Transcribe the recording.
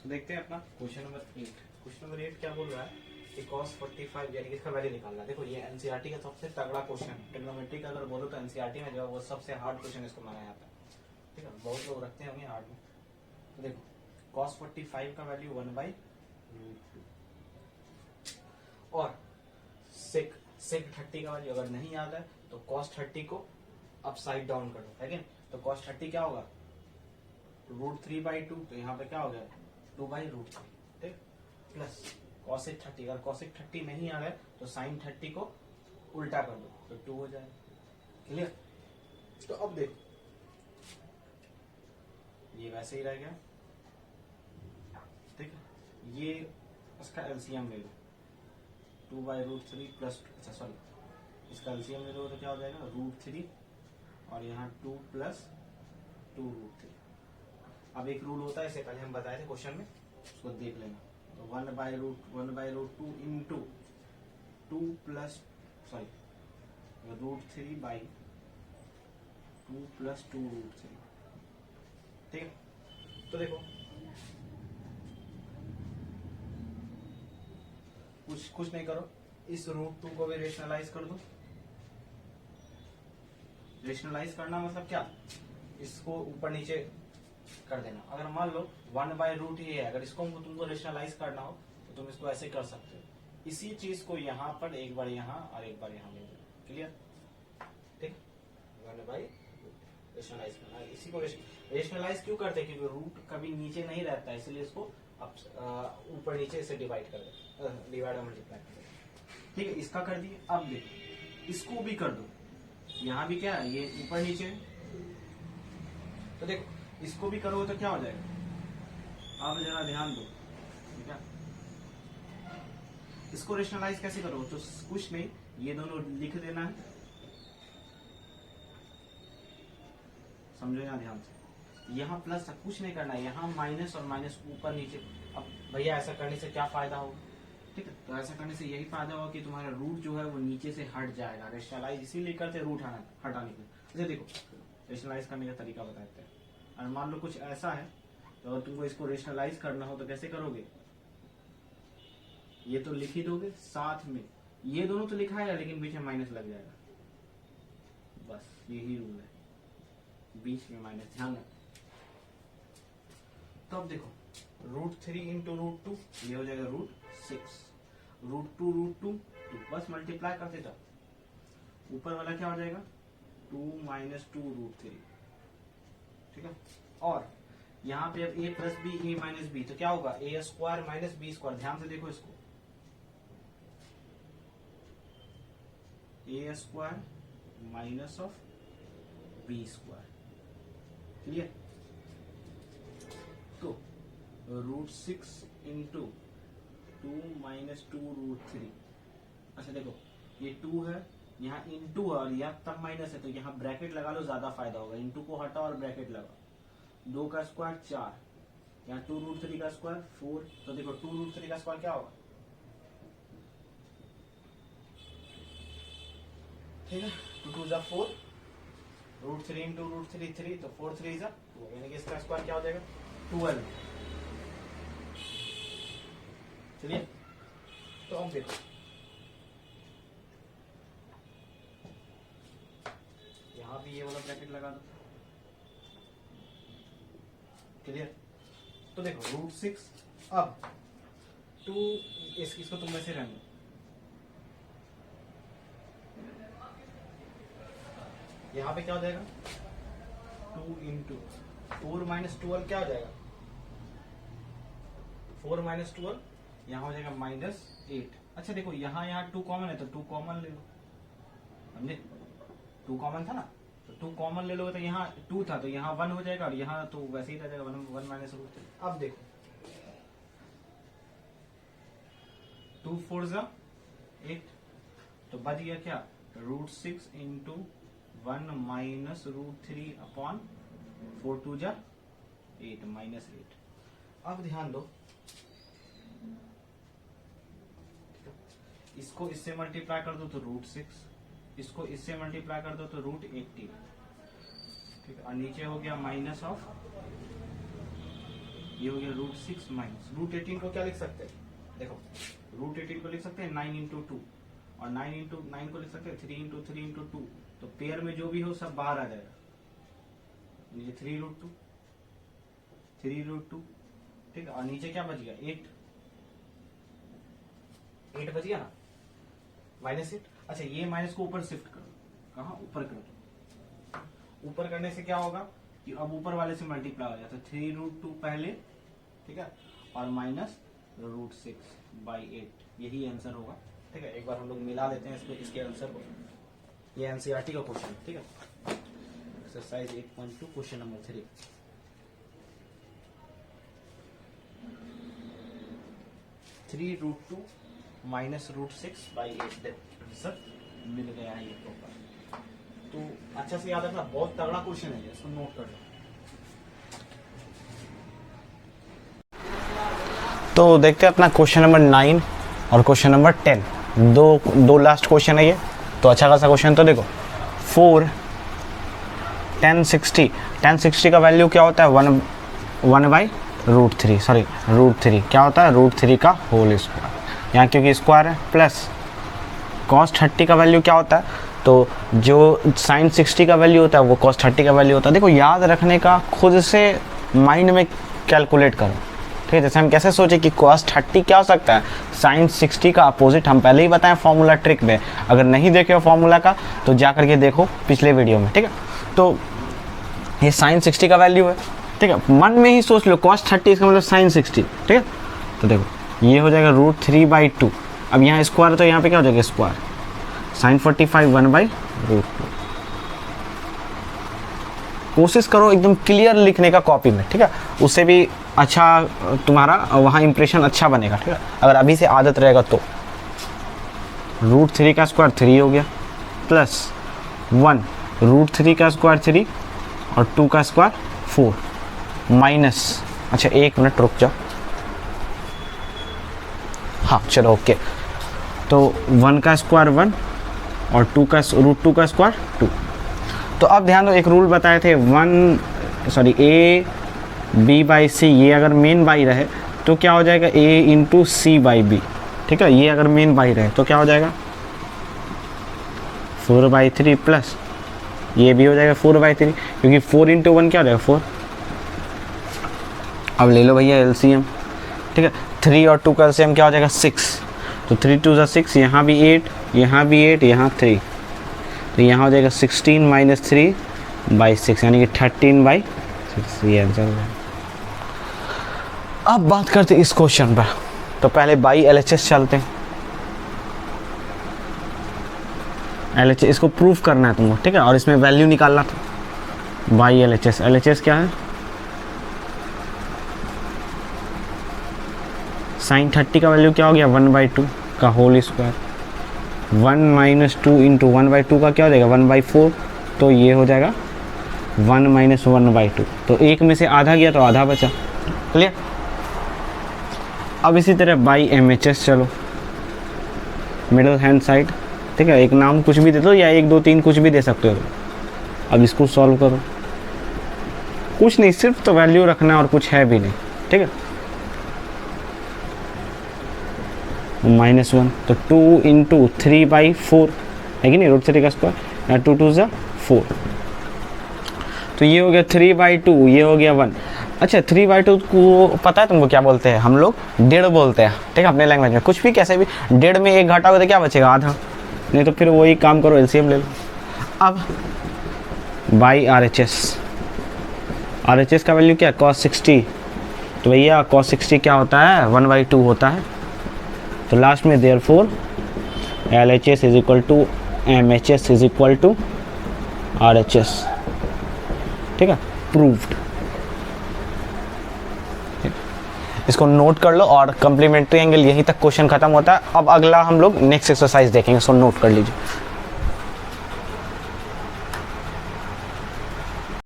देखते हैं अपना क्वेश्चन नंबर 8। क्वेश्चन नंबर 8 क्या बोल रहा है कि cos 45 यानी कि इसका वैल्यू निकालना है। देखो ये एनसीईआरटी का सबसे तगड़ा क्वेश्चन है। ट्रिग्नोमेट्री का अगर बोलो तो एनसीईआरटी में जो है वो सबसे हार्ड क्वेश्चन इसको माना जाता है। ठीक है, बहुत लोग रखते होंगे हार्ड में। तो देखो cos 45 का वैल्यू 1/, और sec 30 का वैल्यू अगर नहीं याद है तो cos 30 को अपसाइड डाउन कर दो, है क्या? तो cos 30 क्या होगा, √3/2, तो यहाँ पे क्या हो गया 2/√3, ठीक, प्लस cosec 30, अगर cosec 30 नहीं आ रहा है तो sin 30 को उल्टा कर दो तो 2 हो जाएगा। क्लियर? तो अब देखो ये वैसे ही रह गया, ठीक है। ये इसका एलसीएम ले लो, 2/√3 प्लस, अच्छा सॉरी, इसका एलसीएम ले लो तो क्या हो जाएगा √3 और यहाँ 2 प्लस 2√3। अब एक रूल होता है, इसे पहले हम बताए थे क्वेश्चन में, उसको देख लेना। तो 1/√2 इंटू 2 प्लस सॉरी √3/2 प्लस 2√3, ठीक है। तो देखो कुछ नहीं करो, इस √2 को भी रेशनलाइज कर दो। रेशनलाइज करना मतलब क्या, इसको ऊपर नीचे कर देना। अगर मान लो 1/√, ये है, अगर इसको तुमको रेशनलाइज करना हो तो तुम इसको ऐसे कर सकते हो, इसी चीज को यहाँ पर एक बार यहाँ और एक बार यहाँ ले लो। क्लियर? ठीक, 1/, रेशनलाइज करना। इसी को रेशनलाइज क्यों करते हैं, क्योंकि रूट कभी नीचे नहीं रहता है, इसलिए इसको ऊपर नीचे से डिवाइड कर दे, डिवाइड और मल्टीप्लाई कर दे। ठीक है, इसका कर दिए। अब देखो इसको भी कर दो, यहाँ भी क्या है, ये ऊपर नीचे, तो देखो इसको भी करोगे तो क्या हो जाएगा। अब जरा ध्यान दो, ठीक है। इसको रेशनलाइज कैसे करोगे, तो कुछ नहीं, ये दोनों लिख देना है, समझो यहाँ ध्यान से। यहाँ प्लस है, कुछ नहीं करना है, यहाँ माइनस और माइनस ऊपर नीचे। अब भैया ऐसा करने से क्या फायदा होगा, ठीक है, तो ऐसा करने से यही फायदा होगा कि तुम्हारा रूट जो है वो नीचे से हट जाएगा। रेशनलाइज इसीलिए करते रूट हटाने के। अच्छा देखो रेशनलाइज करने का तरीका बताते हैं। और मान लो कुछ ऐसा है, तो अगर तुमको इसको रेशनलाइज करना हो तो कैसे करोगे, ये तो लिख ही दोगे, साथ में ये दोनों तो लिखा है लेकिन बीच में माइनस लग जाएगा, बस यही रूल है, बीच में माइनस, ध्यान रखो। तो अब देखो √3 इंटू √2, ये हो जाएगा √6, √2 बस मल्टीप्लाई कर देता, ऊपर वाला क्या हो जाएगा 2 माइनस 2√3, ठीक है। और यहाँ पे अब a plus B, a minus B, तो क्या होगा a² माइनस b²। ध्यान से देखो इसको, a² minus of b², clear. तो √6 इंटू 2 माइनस 2√3, अच्छा देखो ये 2 है, यहाँ इंटू है और यहाँ तब माइनस है, तो यहाँ ब्रैकेट लगा लो, ज्यादा फायदा होगा। इंटू को हटाओ और ब्रैकेट लगा, 2 का स्क्वायर 4, यहाँ 2√3 का स्क्वायर 4, तो देखो 2√3 का स्क्वायर क्या होगा, ठीक है, 2 2 जा 4, √3 इंटू √3 3, तो 4 3 जा 2, यानी कि इसका स्क्वायर क्या हो जाएगा 12। चलिए तो अब देखो यहाँ भी ये वाला ब्रैकेट लगा दो, क्लियर। तो देखो √6, अब 2, इसको तुम वैसे रहने दो, यहाँ पे क्या हो जाएगा 2 इंटू 4 माइनस 12 क्या हो जाएगा 4 माइनस 12, यहाँ हो जाएगा -8। अच्छा देखो यहाँ 2 कॉमन है तो 2 कॉमन ले लो, समझे, 2 कॉमन था ना, तो 2 कॉमन ले लोगे तो यहाँ 2 था तो यहाँ 1 हो जाएगा, और यहाँ तो वैसे ही रह जाएगा 1 माइनस √3। अब देखो 2 4 जा 8, तो बच गया क्या √6 इंटू 1 माइनस √3 अपॉन 4 2 जा 8 -8। अब ध्यान दो, इसको इससे मल्टीप्लाई कर दो तो √6, इसको इससे मल्टीप्लाई कर दो तो √80, ठीक है, और नीचे हो गया माइनस ऑफ ये हो गया √6 माइनस √18 को क्या लिख सकते हैं, देखो √18 को लिख सकते हैं 9 इंटू 2 और 9 इंटू 9 को लिख सकते हैं 3 इंटू 3 इंटू 2, तो पेयर में जो भी हो सब बाहर आ जाएगा, नीचे 3√2 ठीक है, और नीचे क्या बच गया 8 बच गया ना, -8। अच्छा ये माइनस को ऊपर शिफ्ट करो, कहाँ ऊपर कर दो, ऊपर करने से क्या होगा कि अब ऊपर वाले से मल्टीप्लाई हो जाता है, 3√2 पहले ठीक है और माइनस √6/8, यही आंसर होगा ठीक है। एक बार हम लोग मिला लेते हैं इसको, इसके आंसर को, ये एनसीईआरटी का क्वेश्चन ठीक है, exercise 8.2 question number 3। (3√2 minus √6/8) answer मिल गया है ये प्रॉपर। तो अच्छा से याद रखना, बहुत तगड़ा क्वेश्चन है ये, इसको नोट कर लो। तो देखते हैं अपना क्वेश्चन नंबर 9 और क्वेश्चन नंबर 10, दो लास्ट क्वेश्चन है ये, तो अच्छा खासा क्वेश्चन। तो देखो 4 1060 का वैल्यू क्या होता है 1/√3, सॉरी √3 क्या होता है √3 का होल स्क्वायर, यहाँ क्योंकि स्क्वायर है, प्लस cos 30 का वैल्यू क्या होता है, तो जो sin 60 का वैल्यू होता है वो cos 30 का वैल्यू होता है। देखो याद रखने का, खुद से माइंड में कैलकुलेट करो ठीक है। जैसे हम कैसे सोचे कि cos 30 क्या हो सकता है, sin 60 का अपोजिट, हम पहले ही बताएं फॉर्मूला ट्रिक में, अगर नहीं देखे हो फॉर्मूला का तो जा करके देखो पिछले वीडियो में ठीक है। तो ये sin 60 का वैल्यू है ठीक है, मन में ही सोच लो cos 30 इसका मतलब sin 60 ठीक है। तो देखो ये हो जाएगा √3/2, अब यहाँ स्क्वायर तो यहाँ पे क्या हो जाएगा स्क्वायर, sin 45 1/√2। कोशिश करो एकदम क्लियर लिखने का कॉपी में ठीक है, उससे भी अच्छा तुम्हारा वहाँ इंप्रेशन अच्छा बनेगा ठीक है, अगर अभी से आदत रहेगा तो। √3 का स्क्वायर 3 हो गया, प्लस 1 √3 का स्क्वायर 3 और 2 का स्क्वायर 4 माइनस, अच्छा एक मिनट रुक जाओ, हाँ चलो ओके, तो 1 का स्क्वायर 1 और 2 का √2 का स्क्वायर 2। तो अब ध्यान दो, एक रूल बताए थे a b/c, ये अगर मेन बाई रहे तो क्या हो जाएगा a इंटू c/b ठीक है, ये अगर मेन बाई रहे तो क्या हो जाएगा 4/3 प्लस ये भी हो जाएगा 4/3, क्योंकि 4 इंटू 1 क्या हो जाएगा 4। अब ले लो भैया एलसीएम ठीक है, 3 और 2 का एलसीएम क्या हो जाएगा 6, तो 3 2 = 6, यहाँ भी 8, यहाँ भी 8, यहाँ 3, तो यहाँ हो जाएगा 16 माइनस 3/6 यानी कि 13/6, ये आंसर है। अब बात करते हैं इस क्वेश्चन पर, तो पहले बाई एलएचएस चलते हैं, एलएचएस इसको प्रूफ करना है तुमको ठीक है, और इसमें वैल्यू निकालना था बाई एलएचएस। एलएचएस क्या है, sin 30 का वैल्यू क्या हो गया 1/2 का होल स्क्वायर, 1 - 2 इंटू 1/2 का क्या हो जाएगा 1/4, तो ये हो जाएगा 1 - 1/2, तो एक में से आधा गया तो आधा बचा, क्लियर। अब इसी तरह बाई एमएचएस चलो, मिडल हैंड साइड ठीक है, एक नाम कुछ भी दे दो या 1 2 3 कुछ भी दे सकते हो। अब इसको सॉल्व करो, कुछ नहीं सिर्फ तो वैल्यू रखना और कुछ है भी नहीं ठीक है। -1, तो 2 इंटू 3/4 है कि नहीं, √3 का स्क्वायर, 2 2 = 4, तो ये हो गया 3/2, ये हो गया 1। अच्छा 3/2 को पता है तुमको क्या बोलते हैं, हम लोग 1.5 बोलते हैं ठीक है अपने लैंग्वेज में, कुछ भी कैसे भी 1.5 में 1 घटाओगे तो क्या बचेगा आधा, नहीं तो फिर वही काम करो एलसीएम ले लो। अब बाई आरएचएस का वैल्यू क्या है cos 60, तो भैया cos 60 क्या होता है 1/2 होता है, तो लास्ट में देयरफॉर LHS = MHS = RHS ठीक है, प्रूव्ड। इसको नोट कर लो, और कम्प्लीमेंट्री एंगल यहीं तक क्वेश्चन खत्म होता है। अब अगला हम लोग नेक्स्ट एक्सरसाइज देखेंगे, सो नोट कर लीजिए।